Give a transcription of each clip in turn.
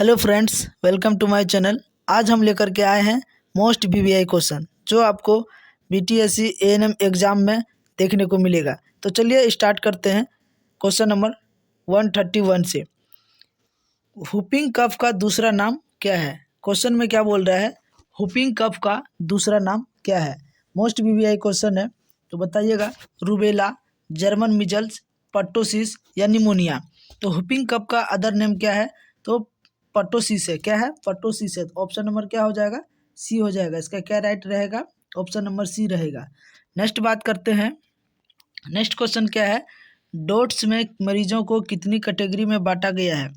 Hello friends, welcome to my channel. आज हम लेकर के आए हैं मोस्ट वीवीआई क्वेश्चन जो आपको बीटीएससी एएनएम एग्ज़ाम में देखने को मिलेगा। तो चलिए स्टार्ट करते हैं क्वेश्चन नंबर 131 से। हुपिंग कफ का दूसरा नाम क्या है? क्वेश्चन में क्या बोल रहा है, हुपिंग कफ का दूसरा नाम क्या है? मोस्ट वीवीआई क्वेश्चन है, तो बताइएगा। रूबेला, जर्मन मिजल्स, पर्टोसिस या निमोनिया। तो हुपिंग कफ का अदर नेम क्या है? तो पर्टोसिस है। क्या है? पर्टोसिस है। तो ऑप्शन नंबर क्या हो जाएगा? सी हो जाएगा। इसका क्या राइट रहेगा? ऑप्शन नंबर सी रहेगा। नेक्स्ट बात करते हैं। नेक्स्ट क्वेश्चन क्या है, डोट्स में मरीजों को कितनी कैटेगरी में बांटा गया है?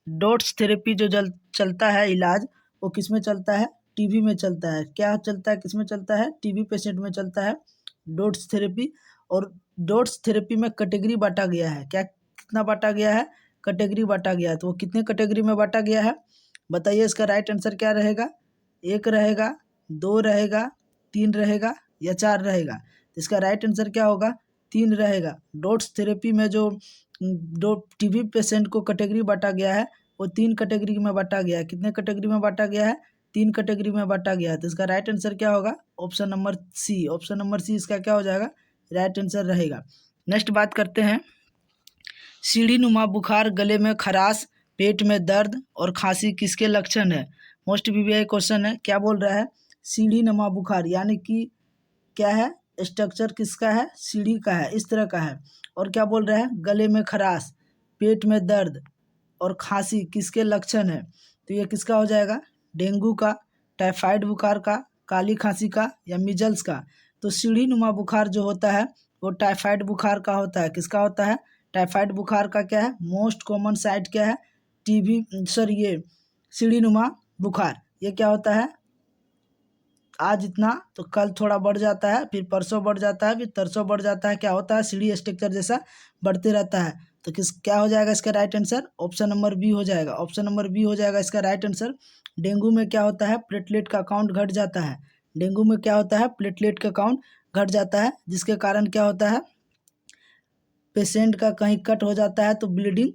डोट्स थेरेपी जो चलता है इलाज, वो किस में चलता है? टीबी में चलता है। क्या चलता है, किस में चलता है? टीबी पेशेंट में चलता है डोट्स थेरेपी। और डोट्स थेरेपी में कैटेगरी बांटा गया है। क्या कितना बांटा गया है? कैटेगरी बांटा गया है। तो वो कितने कैटेगरी में बांटा गया है बताइए। इसका राइट आंसर क्या रहेगा? 1 रहेगा, 2 रहेगा, 3 रहेगा या 4 रहेगा? तो इसका राइट आंसर क्या होगा? 3 रहेगा। डोट्स थेरेपी में जो दो टीबी पेशेंट को कैटेगरी बांटा गया है, वो 3 कैटेगरी में बांटा गया है। कितने कैटेगरी में बांटा गया है? 3 कैटेगरी में बांटा गया है। तो इसका राइट आंसर क्या होगा? Option number C. Option number C इसका क्या हो जाएगा? राइट आंसर रहेगा। नेक्स्ट बात करते हैं। सीढ़ी नुमा बुखार, गले में खराश, पेट में दर्द और खांसी किसके लक्षण है? मोस्ट वीवीआई क्वेश्चन है। क्या बोल रहा है? सीढ़ी नुमा बुखार यानी कि क्या है? स्ट्रक्चर किसका है? सीढ़ी का है, इस तरह का है। और क्या बोल रहा है? गले में खराश, पेट में दर्द और खांसी किसके लक्षण है? तो ये किसका हो जाएगा? डेंगू का, टाइफाइड बुखार का, काली खांसी का या मिजल्स का? तो सीढ़ी नुमा बुखार जो होता है वो टाइफाइड बुखार का होता है। किसका होता है? टाइफाइड बुखार का। क्या है? मोस्ट कॉमन साइट क्या है? टीबी, सॉरी, ये सीढ़ी नुमा बुखार। ये क्या होता है? आज इतना तो कल थोड़ा बढ़ जाता है, फिर परसों बढ़ जाता है, फिर तरसों बढ़ जाता है। क्या होता है? सीढ़ी स्ट्रक्चर जैसा बढ़ते रहता है। तो क्या हो जाएगा इसका right answer? Option number B हो जाएगा। ऑप्शन नंबर बी हो जाएगा इसका राइट आंसर। डेंगू में क्या होता है? प्लेटलेट का काउंट घट जाता है। डेंगू में क्या होता है? प्लेटलेट का काउंट घट जाता है, जिसके कारण क्या होता है? पेशेंट का कहीं कट हो जाता है तो ब्लीडिंग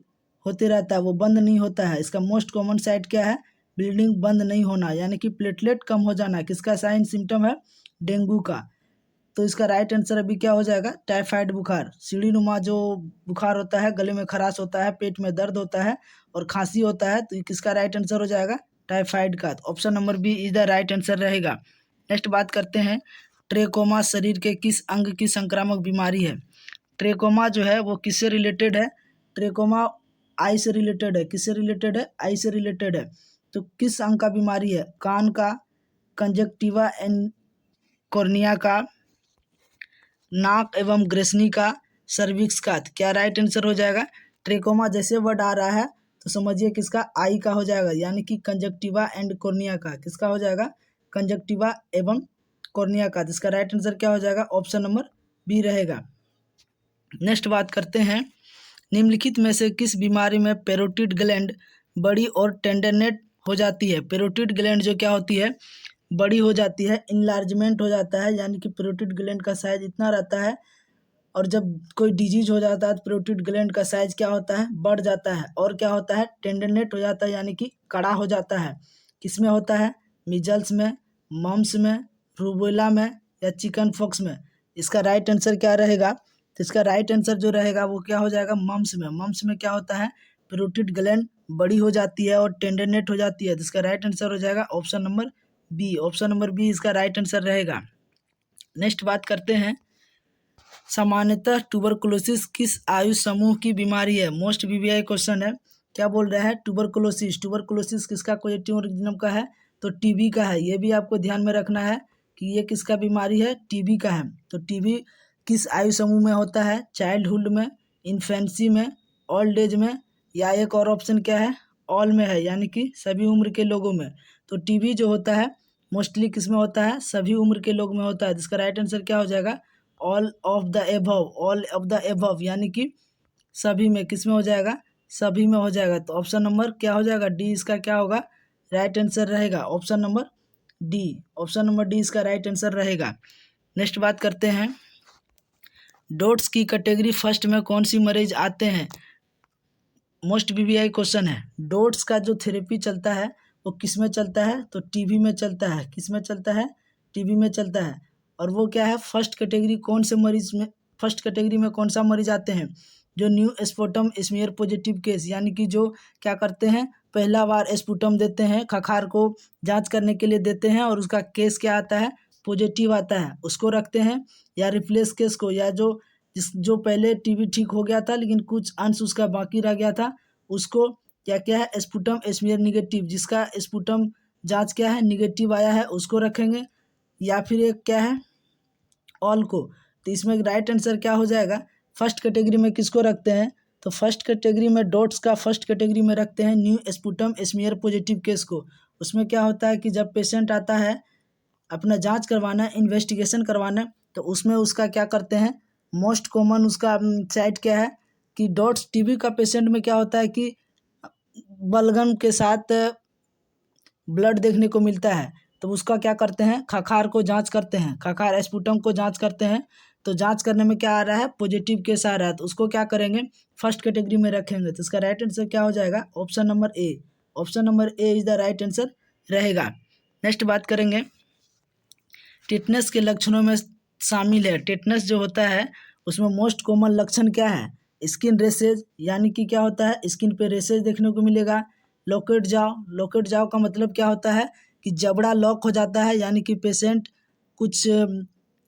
होते रहता है, वो बंद नहीं होता है। इसका मोस्ट कॉमन साइड क्या है? ब्लीडिंग बंद नहीं होना, यानी कि प्लेटलेट कम हो जाना। किसका साइन सिम्टम है? डेंगू का। तो इसका राइट आंसर अभी क्या हो जाएगा? टाइफाइड बुखार। सीढ़ी नुमा जो बुखार होता है, गले में खराश होता है, पेट में दर्द होता है और खांसी होता है, तो किसका राइट आंसर हो जाएगा? टाइफाइड का। Option number B is the right answer रहेगा। नेक्स्ट बात करते हैं। ट्रेकोमा शरीर के किस अंग की संक्रामक बीमारी है? ट्रेकोमा जो है वो किससे रिलेटेड है? ट्रेकोमा आई से रिलेटेड है। किससे रिलेटेड है? आई से रिलेटेड है। तो किस अंग का बीमारी है? कान का, कंजक्टिवा एंड कॉर्निया का, नाक एवं ग्रेसनी का, सर्विक्स का। तो क्या राइट आंसर हो जाएगा? ट्रेकोमा जैसे वर्ड आ रहा है तो समझिए किसका? आई का हो जाएगा, यानी कि कंजक्टिवा एंड कॉर्निया का। किसका हो जाएगा? कंजक्टिवा एवं कॉर्निया का। जिसका राइट आंसर क्या हो जाएगा? ऑप्शन नंबर बी रहेगा। नेक्स्ट बात करते हैं। निम्नलिखित में से किस बीमारी में पैरोटिड ग्लैंड बड़ी और टेंडरनेट हो जाती है? पैरोटिड ग्लैंड जो क्या होती है? बड़ी हो जाती है, इनलार्जमेंट हो जाता है, यानी कि पैरोटिड ग्लैंड का साइज इतना रहता है। और जब कोई डिजीज हो जाता है तो पैरोटिड ग्लैंड का साइज क्या होता है? बढ़ जाता है। और क्या होता है? टेंडरनेट हो जाता है, यानी कि कड़ा हो जाता है। किसमें होता है? मिजल्स में, मम्स में, रूबेला में या चिकन फॉक्स में? इसका राइट आंसर क्या रहेगा? तो इसका राइट आंसर जो रहेगा वो क्या हो जाएगा? मम्स में। मम्स में क्या होता है? पैरोटिड ग्लैंड बड़ी हो जाती है और टेंडरनेट हो जाती है। तो इसका राइट आंसर हो जाएगा option number B. Option number B इसका राइट आंसर रहेगा। नेक्स्ट बात करते हैं। सामान्यतः ट्यूबरकुलोसिस किस आयु समूह की बीमारी है? मोस्ट वीवीआई क्वेश्चन है। क्या बोल रहा है? ट्यूबरकुलोसिस। ट्यूबरकुलोसिस किसका कोलेस्ट्रॉल ऑर्गेनिज्म का है? तो टीबी का है। ये भी आपको ध्यान में रखना है कि ये किसका बीमारी है? टीबी का है। तो टीबी किस आयु समूह में होता है? चाइल्डहुड में, इन्फेंसी में, ओल्ड एज में या एक और ऑप्शन क्या है? ऑल में है, यानी कि सभी उम्र के लोगों में। तो टीबी जो होता है मोस्टली किस में होता है? सभी उम्र के लोग में होता है। जिसका राइट आंसर क्या हो जाएगा? All of the above. All of the above यानी कि सभी में। किस में हो जाएगा? सभी में हो जाएगा। तो ऑप्शन नंबर क्या हो जाएगा? डी इसका क्या होगा? राइट आंसर रहेगा। Option number D. Option number D इसका राइट आंसर रहेगा। नेक्स्ट बात करते हैं। डोट्स की कैटेगरी फर्स्ट में कौन सी मरीज आते हैं? मोस्ट बीबीआई क्वेश्चन है, डॉट्स का जो थेरेपी चलता है वो किस में चलता है? तो टीबी में चलता है। किस में चलता है? टीबी में चलता है। और वो क्या है? फर्स्ट कैटेगरी कौन से मरीज में, फर्स्ट कैटेगरी में कौन सा मरीज आते हैं? जो new sputum smear positive case, यानी कि जो क्या करते हैं, पहला बार स्पुटम देते हैं, खखार को जांच करने के लिए देते हैं और उसका केस क्या आता है? पॉजिटिव आता है, उसको रखते हैं। या रिप्लेस केस को, या जो पहले टीबी ठीक हो गया था लेकिन कुछ अंश उसका बाकी रह गया था, उसको क्या क्या है? स्पुटम स्मीयर निगेटिव, जिसका स्पुटम जांच क्या है? निगेटिव आया है, उसको रखेंगे। या फिर एक क्या है? ऑल को। तो इसमें राइट आंसर क्या हो जाएगा? फर्स्ट कैटेगरी में किसको रखते हैं? तो फर्स्ट कैटेगरी में डॉट्स का फर्स्ट कैटेगरी में रखते हैं new sputum smear positive case को। उसमें क्या होता है कि जब पेशेंट आता है अपना जांच करवाना, इन्वेस्टिगेशन करवाना, तो उसमें उसका क्या करते हैं? मोस्ट कॉमन उसका साइट क्या है कि डॉट्स टीबी का पेशेंट में क्या होता है कि बलगम के साथ ब्लड देखने को मिलता है, तो उसका क्या करते हैं? खखार को जांच करते हैं, खखार स्पुटम को जांच करते हैं। तो जांच करने में क्या आ रहा है? पॉजिटिव केस आ रहा है, तो उसको क्या करेंगे? फर्स्ट कैटेगरी में रखेंगे। तो इसका राइट आंसर क्या हो जाएगा? Option number A. Option number A is the right answer रहेगा। नेक्स्ट बात करेंगे, टिटनेस के लक्षणों में शामिल है। टिटनेस जो होता है उसमें मोस्ट कॉमन लक्षण क्या है? स्किन रेसेज, यानी कि क्या होता है? स्किन पे रेसेज देखने को मिलेगा। लॉकेट जाव, लॉकेट जाव का मतलब क्या होता है कि जबड़ा लॉक हो जाता है, यानी कि पेशेंट कुछ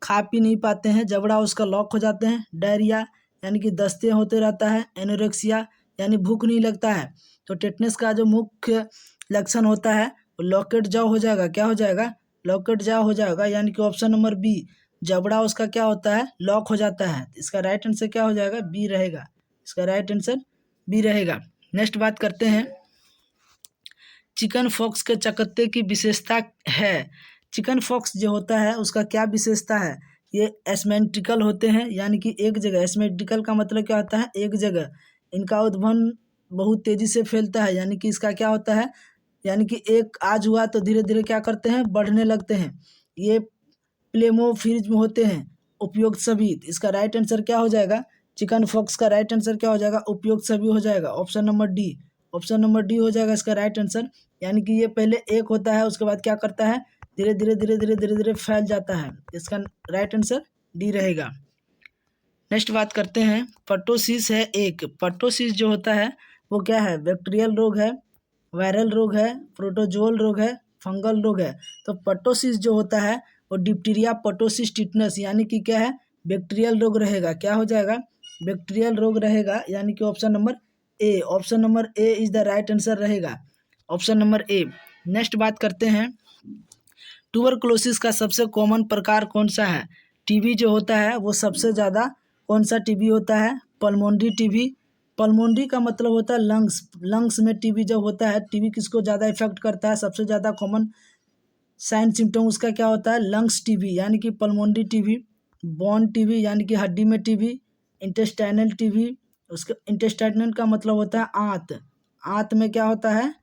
खा पी नहीं पाते हैं, जबड़ा उसका लॉक हो जाते हैं। डायरिया, यानी कि दस्ते होते रहता है। एनोरेक्सिया, यानी भूख नहीं लगता है। तो टिटनेस का जो मुख्य लक्षण होता है वो लॉकेट जाव हो जाएगा। क्या हो जाएगा? लॉकेट जाव हो जाएगा, यानी कि ऑप्शन नंबर बी, जबड़ा उसका क्या होता है? लॉक हो जाता है। इसका राइट आंसर क्या हो जाएगा? बी रहेगा। इसका राइट आंसर बी रहेगा। नेक्स्ट बात करते हैं, चिकन फॉक्स के चकत्ते की विशेषता है। चिकन फॉक्स जो होता है उसका क्या विशेषता है? ये एसिमेट्रिकल होते हैं, यानी कि एक जगह। एसिमेट्रिकल का मतलब क्या होता है? एक जगह। इनका उद्भवन बहुत तेजी से फैलता है, यानी कि इसका क्या होता है? यानी कि एक आज हुआ तो धीरे धीरे क्या करते हैं? बढ़ने लगते हैं। ये प्लेमोफिज्म होते हैं। उपयुक्त सभी, इसका राइट आंसर क्या हो जाएगा? चिकन फॉक्स का राइट आंसर क्या हो जाएगा? उपयुक्त सभी हो जाएगा। Option number D, option number D हो जाएगा इसका राइट आंसर। यानी कि ये पहले एक होता है, उसके बाद क्या करता है? धीरे धीरे धीरे धीरे धीरे धीरे फैल जाता है। इसका राइट आंसर डी रहेगा। नेक्स्ट बात करते हैं, पर्टोसिस है एक। पर्टोसिस जो होता है वो क्या है? बैक्टीरियल रोग है, वायरल रोग है, प्रोटोजोल रोग है, फंगल रोग है। तो पर्टोसिस जो होता है वो डिप्टीरिया पर्टोसिस टिटनस, यानी कि क्या है? बैक्टीरियल रोग रहेगा। क्या हो जाएगा? बैक्टीरियल रोग रहेगा, यानी कि option number A. Option number A is the right answer रहेगा। Option number A. नेक्स्ट बात करते हैं, ट्यूबरकुलोसिस का सबसे कॉमन प्रकार कौन सा है? टीबी जो होता है वो सबसे ज़्यादा कौन सा टीबी होता है? Pulmonary TB. पल्मोनरी का मतलब होता है लंग्स। लंग्स में टीबी जब होता है, टीबी किसको ज़्यादा इफेक्ट करता है? सबसे ज़्यादा कॉमन साइन सिम्टम उसका क्या होता है? लंग्स टीबी, यानी कि पल्मोनरी टीबी। बोन टीबी, यानी कि हड्डी में टीबी। इंटेस्टाइनल टीबी, उसका इंटेस्टाइनल का मतलब होता है आंत। आंत में क्या होता है?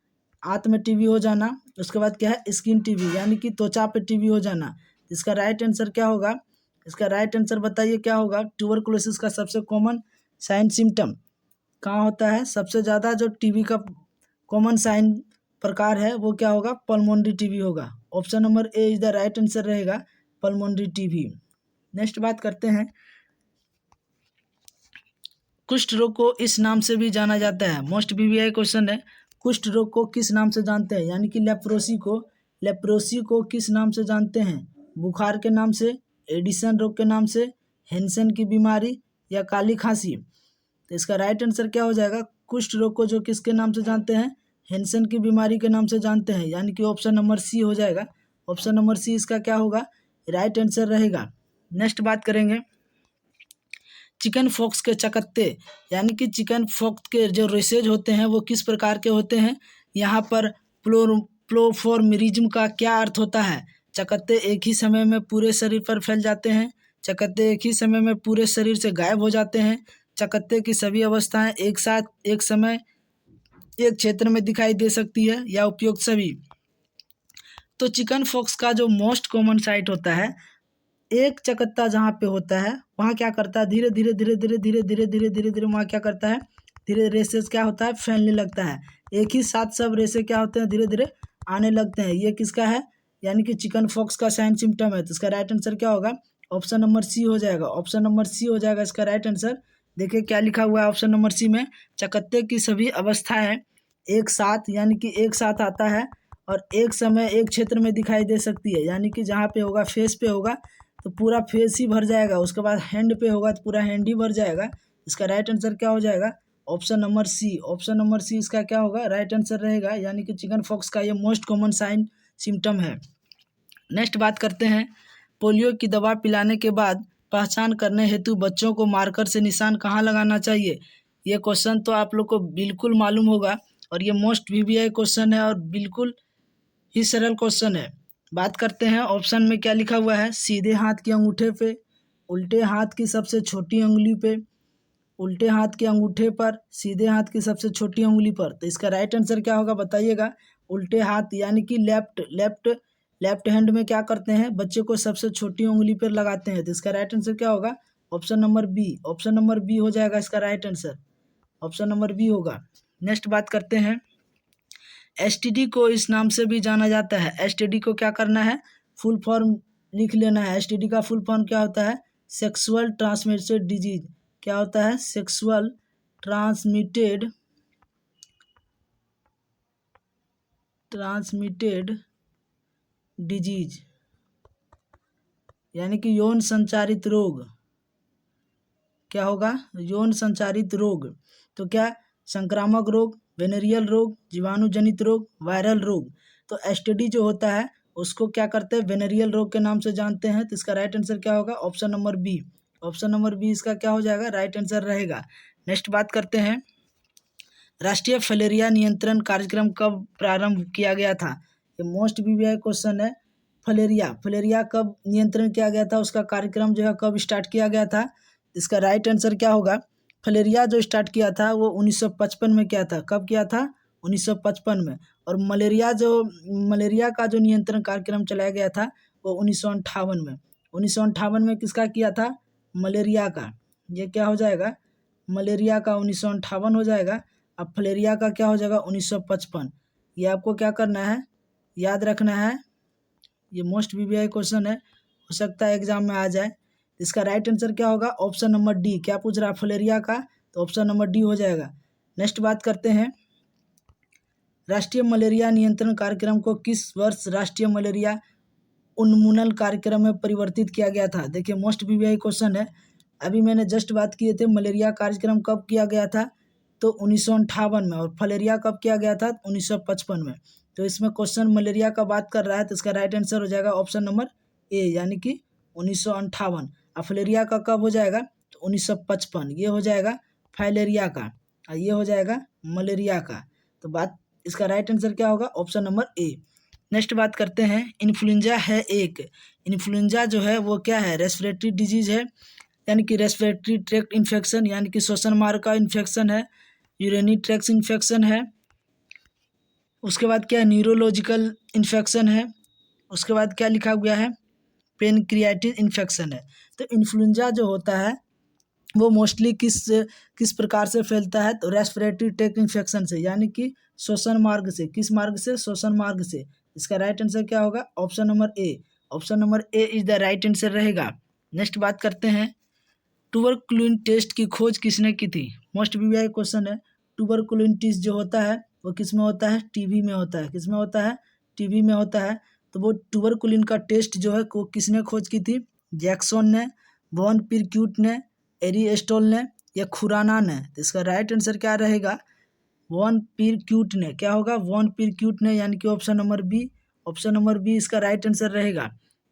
आंत में टीबी हो जाना। उसके बाद क्या है? स्किन टीबी, यानी कि त्वचा पे टीबी हो जाना। इसका राइट आंसर क्या होगा? इसका राइट आंसर बताइए क्या होगा? ट्यूबरकुलोसिस का सबसे कॉमन साइन सिम्टम कहाँ होता है? सबसे ज़्यादा जो टीबी का कॉमन साइन प्रकार है वो क्या होगा? पल्मोनरी टीबी होगा। Option number A is the right answer रहेगा, पल्मोनरी टीबी। नेक्स्ट बात करते हैं, कुष्ठ रोग को इस नाम से भी जाना जाता है। मोस्ट बीबीआई क्वेश्चन है, कुष्ठ रोग को किस नाम से जानते हैं? यानी कि लेप्रोसी को, लेप्रोसी को किस नाम से जानते हैं? बुखार के नाम से, एडिसन रोग के नाम से, हेंसन की बीमारी, या काली खांसी। तो इसका राइट आंसर क्या हो जाएगा? कुष्ठ रोग को जो किसके नाम से जानते हैं? हेंसन की बीमारी के नाम से जानते हैं, यानी कि ऑप्शन नंबर सी हो जाएगा। ऑप्शन नंबर सी इसका क्या होगा? राइट आंसर रहेगा। नेक्स्ट बात करेंगे, चिकन फॉक्स के चकत्ते, यानी कि चिकन फॉक्स के जो रेसेज होते हैं वो किस प्रकार के होते हैं? यहाँ पर प्लोफोर्मिज्म का क्या अर्थ होता है? चकत्ते एक ही समय में पूरे शरीर पर फैल जाते हैं, चकत्ते एक ही समय में पूरे शरीर से गायब हो जाते हैं, चकत्ते की सभी अवस्थाएं एक साथ एक समय एक क्षेत्र में दिखाई दे सकती है, या उपयुक्त सभी। तो चिकन फॉक्स का जो मोस्ट कॉमन साइट होता है, एक चकत्ता जहाँ पे होता है वहाँ क्या करता है? धीरे धीरे धीरे धीरे धीरे धीरे धीरे धीरे धीरे वहाँ क्या करता है? धीरे रेसेस क्या होता है, फैलने लगता है। एक ही साथ सब रेसे क्या होते हैं, धीरे धीरे आने लगते हैं। ये किसका है, यानी कि चिकन फॉक्स का साइन सिम्टम है। तो इसका राइट आंसर क्या होगा, ऑप्शन नंबर सी हो जाएगा। ऑप्शन नंबर सी हो जाएगा इसका राइट आंसर। देखिए क्या लिखा हुआ है ऑप्शन नंबर सी में, चकत्ते की सभी अवस्थाएं एक साथ यानी कि एक साथ आता है और एक समय एक क्षेत्र में दिखाई दे सकती है। यानी कि जहाँ पे होगा फेस पे होगा तो पूरा फेस ही भर जाएगा, उसके बाद हैंड पे होगा तो पूरा हैंड ही भर जाएगा। इसका राइट आंसर क्या हो जाएगा, option number C. Option number C इसका क्या होगा, राइट आंसर रहेगा। यानी कि चिकन फॉक्स का ये मोस्ट कॉमन साइन सिम्टम है। नेक्स्ट बात करते हैं, पोलियो की दवा पिलाने के बाद पहचान करने हेतु बच्चों को मार्कर से निशान कहाँ लगाना चाहिए। ये क्वेश्चन तो आप लोग को बिल्कुल मालूम होगा और ये मोस्ट वीवीआई क्वेश्चन है और बिल्कुल ही सरल क्वेश्चन है। बात करते हैं ऑप्शन में क्या लिखा हुआ है, सीधे हाथ के अंगूठे पे, उल्टे हाथ की सबसे छोटी उंगली पे, उल्टे हाथ के अंगूठे पर, सीधे हाथ की सबसे छोटी उंगली पर। तो इसका राइट आंसर क्या होगा बताइएगा। उल्टे हाथ यानी कि लेफ्ट हैंड में क्या करते हैं, बच्चे को सबसे छोटी उंगली पर लगाते हैं। तो इसका राइट आंसर क्या होगा, option number B. Option number B हो जाएगा इसका right answer, option number B होगा। नेक्स्ट बात करते हैं, एसटीडी को इस नाम से भी जाना जाता है। एसटीडी को क्या करना है, फुल फॉर्म लिख लेना है। एसटीडी का फुल फॉर्म क्या होता है, सेक्सुअल ट्रांसमिटेड डिजीज। क्या होता है, सेक्सुअल ट्रांसमिटेड डिजीज, यानी कि यौन संचारित रोग। क्या होगा, यौन संचारित रोग। तो क्या, संक्रामक रोग, वेनेरियल रोग, जीवाणु जनित रोग, वायरल रोग। तो एसटीडी जो होता है उसको क्या करते हैं, वेनेरियल रोग के नाम से जानते हैं। तो इसका राइट आंसर क्या होगा, option number B. Option number B इसका क्या हो जाएगा, राइट आंसर रहेगा। नेक्स्ट बात करते हैं, राष्ट्रीय फलेरिया नियंत्रण कार्यक्रम कब प्रारंभ किया गया था। ये मोस्ट वीवीआई क्वेश्चन है। फलेरिया कब नियंत्रण किया गया था, उसका कार्यक्रम जो है कब स्टार्ट किया गया था। इसका राइट आंसर क्या होगा, फलेरिया जो स्टार्ट किया था वो 1955 में किया था। कब किया था, 1955 में। और मलेरिया का जो नियंत्रण कार्यक्रम चलाया गया था वो 1958 में। 1958 में किसका किया था, मलेरिया का। ये क्या हो जाएगा, मलेरिया का 1958 हो जाएगा। अब फलेरिया का क्या हो जाएगा, 1955। ये आपको क्या करना है, याद रखना है। ये मोस्ट वीवीआई क्वेश्चन है, हो सकता है एग्जाम में आ जाए। इसका राइट आंसर क्या होगा, ऑप्शन नंबर डी। क्या पूछ रहा है, फलेरिया का, तो ऑप्शन नंबर डी हो जाएगा। नेक्स्ट बात करते हैं, राष्ट्रीय मलेरिया नियंत्रण कार्यक्रम को किस वर्ष राष्ट्रीय मलेरिया उन्मूलन कार्यक्रम में परिवर्तित किया गया था। देखिए मोस्ट वीवीआई क्वेश्चन है। अभी मैंने जस्ट बात किए थे मलेरिया कार्यक्रम कब किया गया था, तो 1958 में। और फलेरिया कब किया गया था, 1955 में। तो इसमें क्वेश्चन मलेरिया का बात कर रहा है, तो इसका राइट आंसर हो जाएगा ऑप्शन नंबर ए, यानी कि 1958। और फलेरिया का कब हो जाएगा, तो 1955। ये हो जाएगा फाइलेरिया का और ये हो जाएगा मलेरिया का। तो बात, इसका राइट आंसर क्या होगा, ऑप्शन नंबर ए। नेक्स्ट बात करते हैं, इन्फ्लुएंजा है एक। इन्फ्लुएंजा जो है वो क्या है, रेस्पिरेटरी डिजीज है, यानी कि रेस्पिरेटरी ट्रैक्ट इन्फेक्शन, यानी कि श्वसन मार्ग का इन्फेक्शन है। यूरिनरी ट्रैक्ट इन्फेक्शन है। उसके बाद क्या है, न्यूरोलॉजिकल इन्फेक्शन है। उसके बाद क्या लिखा हुआ है, पेनक्रियाटिस इन्फेक्शन है। तो इन्फ्लुएंजा जो होता है वो मोस्टली किस प्रकार से फैलता है, तो रेस्पिरेटरी ट्रैक्ट इन्फेक्शन से, यानी कि श्वसन मार्ग से। किस मार्ग से, श्वसन मार्ग से। इसका राइट आंसर क्या होगा, option number A. Option number A is the right answer रहेगा। नेक्स्ट बात करते हैं, ट्यूबरकुलिन टेस्ट की खोज किसने की थी। मोस्ट वीवीआई क्वेश्चन है। ट्यूबरकुलिन टेस्ट जो होता है वो किस में होता है, टीबी में होता है। किस में होता है, टीबी में होता है। तो वो ट्यूबरकुलिन का टेस्ट जो है वो किसने खोज की थी, जैक्सन ने, वॉन पिरक्यूट ने, एरिस्टॉल ने या खुराना ने। तो इसका राइट आंसर क्या रहेगा, वॉन पिरक्यूट ने। क्या होगा, वॉन पिरक्यूट ने, यानी कि option number B. Option number B इसका राइट आंसर रहेगा।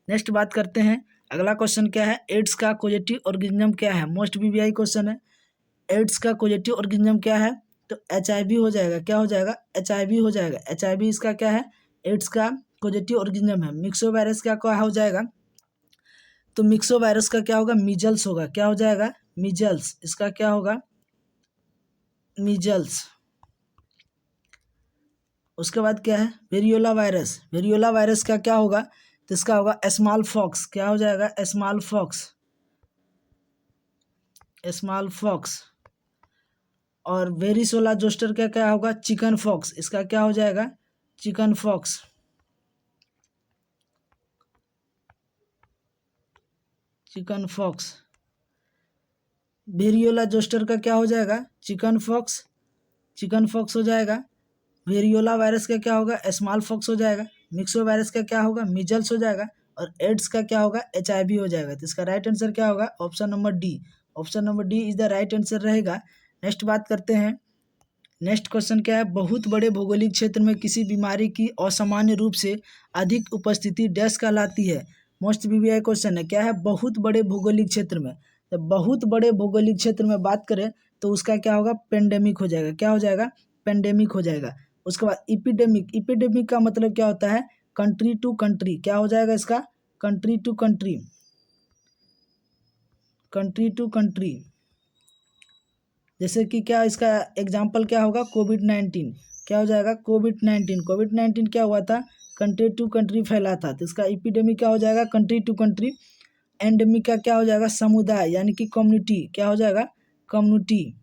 नेक्स्ट बात करते हैं, अगला क्वेश्चन क्या है, एड्स का पॉजिटिव ऑर्गेनिज्म क्या है। मोस्ट वीवीआई क्वेश्चन है। एड्स का पॉजिटिव ऑर्गेनिज्म क्या है, तो HIV हो जाएगा। क्या हो जाएगा, HIV हो जाएगा। HIV इसका क्या है, एड्स का पॉजिटिव ऑर्गेनिज्म है। मिक्सो वायरस क्या हो जाएगा, तो मिक्सो वायरस का क्या होगा, मीजल्स होगा। क्या हो जाएगा, मीजल्स। इसका क्या होगा, मीजल्स। उसके बाद क्या है, वेरियोला वायरस। वेरियोला वायरस का क्या होगा, तो इसका होगा स्मॉल फॉक्स। क्या हो जाएगा, स्मॉल फॉक्स। Small fox. और वेरिसोला जोस्टर का क्या होगा? चिकन फॉक्स, इसका क्या हो जाएगा? Chicken pox. Chicken pox. Variola zoster का क्या हो जाएगा? Chicken pox. चिकन फॉक्स हो जाएगा। वेरियोला वायरस का क्या होगा? स्मॉल फॉक्स हो जाएगा। मिक्सो वायरस का क्या होगा? मीजल्स हो जाएगा। और एड्स का क्या होगा? HIV हो जाएगा। तो इसका राइट आंसर क्या होगा? Option number D. Option number D is the right answer रहेगा। नेक्स्ट बात करते हैं। नेक्स्ट क्वेश्चन क्या है? बहुत बड़े भौगोलिक क्षेत्र में किसी बीमारी की असामान्य रूप से अधिक उपस्थिति डैश कहलाती है? मोस्ट BBI क्वेश्चन है। क्या है? बहुत बड़े भौगोलिक क्षेत्र में। तो बहुत बड़े भौगोलिक क्षेत्र में बात करें तो उसका क्या होगा? पेंडेमिक हो जाएगा। क्या हो जाएगा? पेंडेमिक हो जाएगा। उसके बाद इपिडेमिक। इपिडेमिक का मतलब क्या होता है? Country to country. क्या हो जाएगा इसका? Country to country. Country to country. जैसे कि क्या इसका एग्जाम्पल क्या होगा? कोविड-19। क्या हो जाएगा? कोविड-19। कोविड-19 क्या हुआ था? कंट्री टू कंट्री फैला था। तो इसका इपिडेमिक क्या हो जाएगा? Country to country. एंडेमिक का क्या हो जाएगा? समुदाय यानी कि कम्युनिटी। क्या हो जाएगा? कम्युनिटी।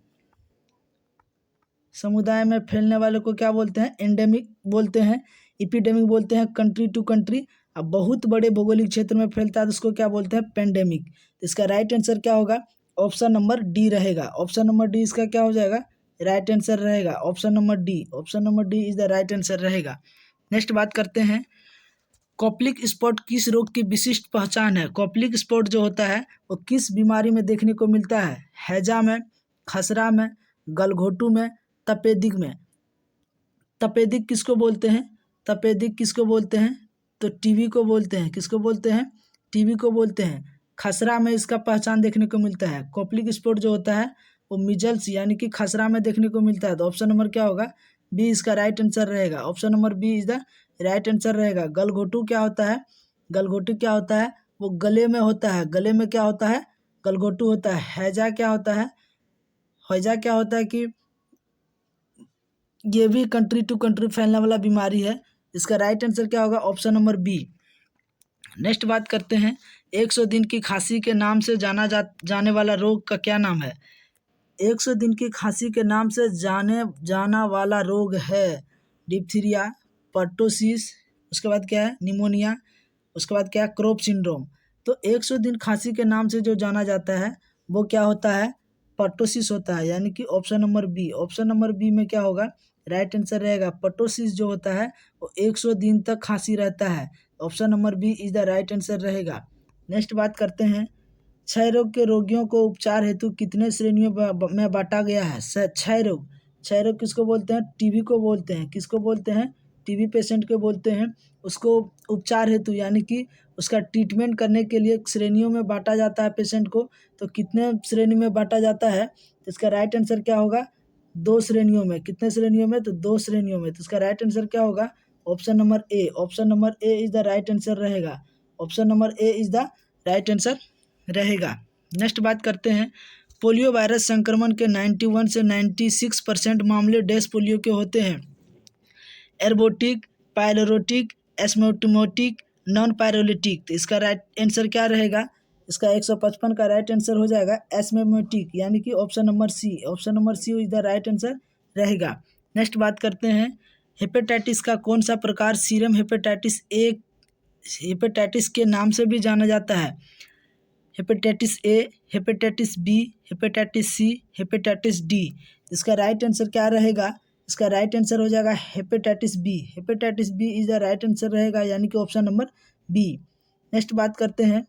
समुदाय में फैलने वाले को क्या बोलते हैं? एंडेमिक बोलते हैं। इपिडेमिक बोलते हैं कंट्री टू कंट्री। अब बहुत बड़े भौगोलिक क्षेत्र में फैलता है तो उसको क्या बोलते हैं? पेंडेमिक। तो इसका राइट आंसर क्या होगा? ऑप्शन नंबर डी रहेगा। ऑप्शन नंबर डी इसका क्या हो जाएगा? राइट आंसर रहेगा। Option number D. Option number D is the right answer रहेगा। नेक्स्ट बात करते हैं। कॉप्लिक स्पॉट किस रोग की विशिष्ट पहचान है? कॉप्लिक स्पॉट जो होता है वो किस बीमारी में देखने को मिलता है? हैजा में, खसरा में, गलघोटू में, तपेदिक में। तपेदिक किसको बोलते हैं? तपेदिक किसको बोलते हैं? तो टीबी को बोलते हैं। किसको बोलते हैं? टीबी को बोलते हैं। खसरा में इसका पहचान देखने को मिलता है। कॉप्लिक स्पॉट जो होता है वो मिजल्स यानी कि खसरा में देखने को मिलता है। तो ऑप्शन नंबर क्या होगा? बी इसका राइट आंसर रहेगा। Option number B is the right answer रहेगा। गलघोटू क्या होता है? गलघोटू क्या होता है? वो गले में होता है। गले में क्या होता है? गलघोटू होता है। हैजा क्या होता है? हैजा क्या होता है कि ये भी कंट्री टू कंट्री फैलने वाला बीमारी है। इसका राइट आंसर क्या होगा? Option number B. नेक्स्ट बात करते हैं। 100 दिन की खांसी के नाम से जाने वाला रोग का क्या नाम है? 100 दिन की खांसी के नाम से जाना वाला रोग है डिप्थीरिया, पर्टोसिस, उसके बाद क्या है? निमोनिया, उसके बाद क्या है? Crop syndrome. तो 100 दिन खांसी के नाम से जो जाना जाता है वो क्या होता है? पर्टोसिस होता है यानी कि option number B. Option number B में क्या होगा? राइट आंसर रहेगा। पर्टोसिस जो होता है वो 100 दिन तक खांसी रहता है। Option number B is the right answer रहेगा। नेक्स्ट बात करते हैं। क्षय रोग के रोगियों को उपचार हेतु कितने श्रेणियों में बांटा गया है? क्षय रोग। क्षय रोग किसको बोलते हैं? टीबी को बोलते हैं। किसको बोलते हैं? टीबी पेशेंट को बोलते हैं। उसको उपचार हेतु यानी कि उसका ट्रीटमेंट करने के लिए श्रेणियों में बांटा जाता है पेशेंट को। तो कितने श्रेणी में बांटा जाता है? तो इसका राइट आंसर क्या होगा? 2 श्रेणियों में। कितने श्रेणियों में? तो 2 श्रेणियों में। तो इसका राइट आंसर क्या होगा? Option number A. Option number A is the right answer रहेगा। Option number A is the right answer रहेगा। नेक्स्ट बात करते हैं। पोलियो वायरस संक्रमण के 91 से 96% मामले डैश पोलियो के होते हैं? एर्बोटिक, पायलोरोटिक, एस्मोटोमोटिक, नॉन पायरोलिटिक। तो इसका राइट आंसर क्या रहेगा? इसका 155 का राइट आंसर हो जाएगा एस्मेमोटिक यानी कि option number C. Option number C is the right answer रहेगा। नेक्स्ट बात करते हैं। हेपेटाइटिस का कौन सा प्रकार सीरम हेपेटाइटिस के नाम से भी जाना जाता है? Hepatitis A, hepatitis B, hepatitis C, hepatitis D. इसका राइट आंसर क्या रहेगा? इसका राइट आंसर हो जाएगा hepatitis B. Hepatitis B is the right answer रहेगा यानी कि ऑप्शन नंबर बी। नेक्स्ट बात करते हैं।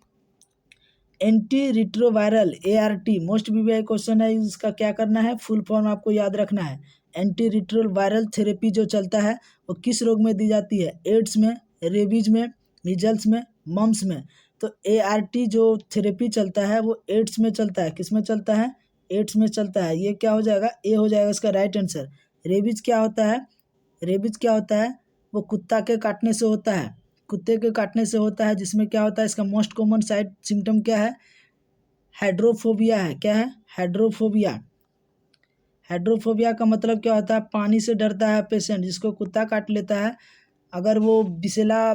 Anti retroviral ART most BBI question है। इसका क्या करना है? फुल फॉर्म आपको याद रखना है। एंटी रिट्रोवायरल थेरेपी जो चलता है वो किस रोग में दी जाती है? एड्स में, रेबीज में, मीजल्स में, मम्स में। तो ART जो थेरेपी चलता है वो एड्स में चलता है। किस में चलता है? एड्स में चलता है। ये क्या हो जाएगा? ए हो जाएगा इसका राइट आंसर। रेबीज क्या होता है? रेबीज क्या होता है? वो कुत्ता के काटने से होता है। कुत्ते के काटने से होता है जिसमें क्या होता है? इसका मोस्ट कॉमन साइड सिम्टम क्या है? हाइड्रोफोबिया है। क्या है? हाइड्रोफोबिया। हाइड्रोफोबिया का मतलब क्या होता है? पानी से डरता है पेशेंट। जिसको कुत्ता काट लेता है अगर वो विषैला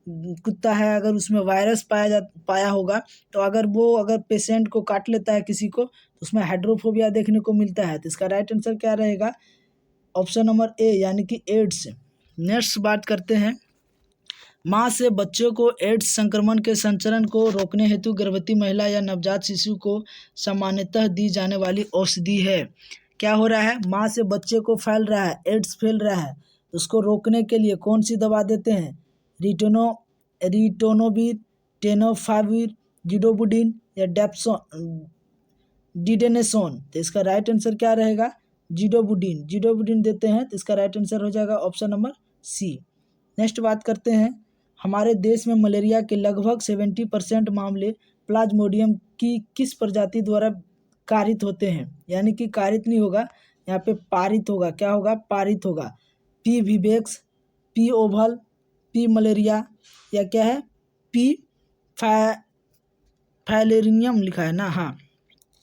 कुत्ता है, अगर उसमें वायरस पाया होगा, तो अगर पेशेंट को काट लेता है किसी को, तो उसमें हाइड्रोफोबिया देखने को मिलता है। तो इसका राइट आंसर क्या रहेगा? ऑप्शन नंबर ए यानी कि एड्स। नेक्स्ट बात करते हैं, माँ से बच्चों को एड्स संक्रमण के संचरण को रोकने हेतु गर्भवती महिला या नवजात शिशु को सामान्यतः दी जाने वाली औषधि है। क्या हो रहा है? माँ से बच्चे को फैल रहा है, एड्स फैल रहा है, तो उसको रोकने के लिए कौन सी दवा देते हैं? रिटोनोविर, टेनोफाविर, जिडोबुडिन या डिडेनेसोन। तो इसका राइट आंसर क्या रहेगा? जिडोबुडिन देते हैं। तो इसका राइट आंसर हो जाएगा ऑप्शन नंबर सी। नेक्स्ट बात करते हैं, हमारे देश में मलेरिया के लगभग 70% मामले प्लाज्मोडियम की किस प्रजाति द्वारा कारित होते हैं? यानी कि कारित नहीं होगा, यहाँ पे पारित होगा। क्या होगा? पारित होगा। P vivax, P Oval, P malaria या क्या है? पी फाइलेरियम लिखा है ना? हाँ,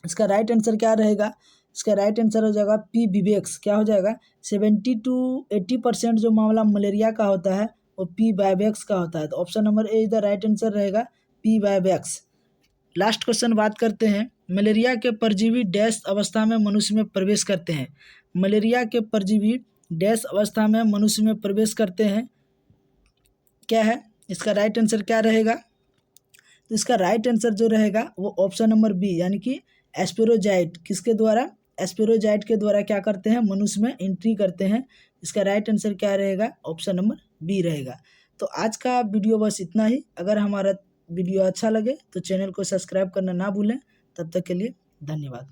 इसका राइट आंसर क्या रहेगा? इसका राइट आंसर हो जाएगा पी विवेक्स। क्या हो जाएगा? 70 to 80% जो मामला मलेरिया का होता है वो पी वाइवेक्स का होता है। तो option number A is the right answer रहेगा, पी वाइवेक्स। लास्ट क्वेश्चन बात करते हैं, मलेरिया के परजीवी डैश अवस्था में मनुष्य में प्रवेश करते हैं। मलेरिया के परजीवी डैश अवस्था में मनुष्य में प्रवेश करते हैं, क्या है? इसका राइट आंसर क्या रहेगा? तो इसका राइट आंसर जो रहेगा वो ऑप्शन नंबर बी यानी कि एस्पेरोजाइट। किसके द्वारा? एस्पेरोजाइट के द्वारा क्या करते हैं? मनुष्य में एंट्री करते हैं। इसका राइट आंसर क्या रहेगा? ऑप्शन नंबर बी रहेगा। तो आज का वीडियो बस इतना ही। अगर हमारा वीडियो अच्छा लगे तो चैनल को सब्सक्राइब करना ना भूलें। तब तक के लिए धन्यवाद।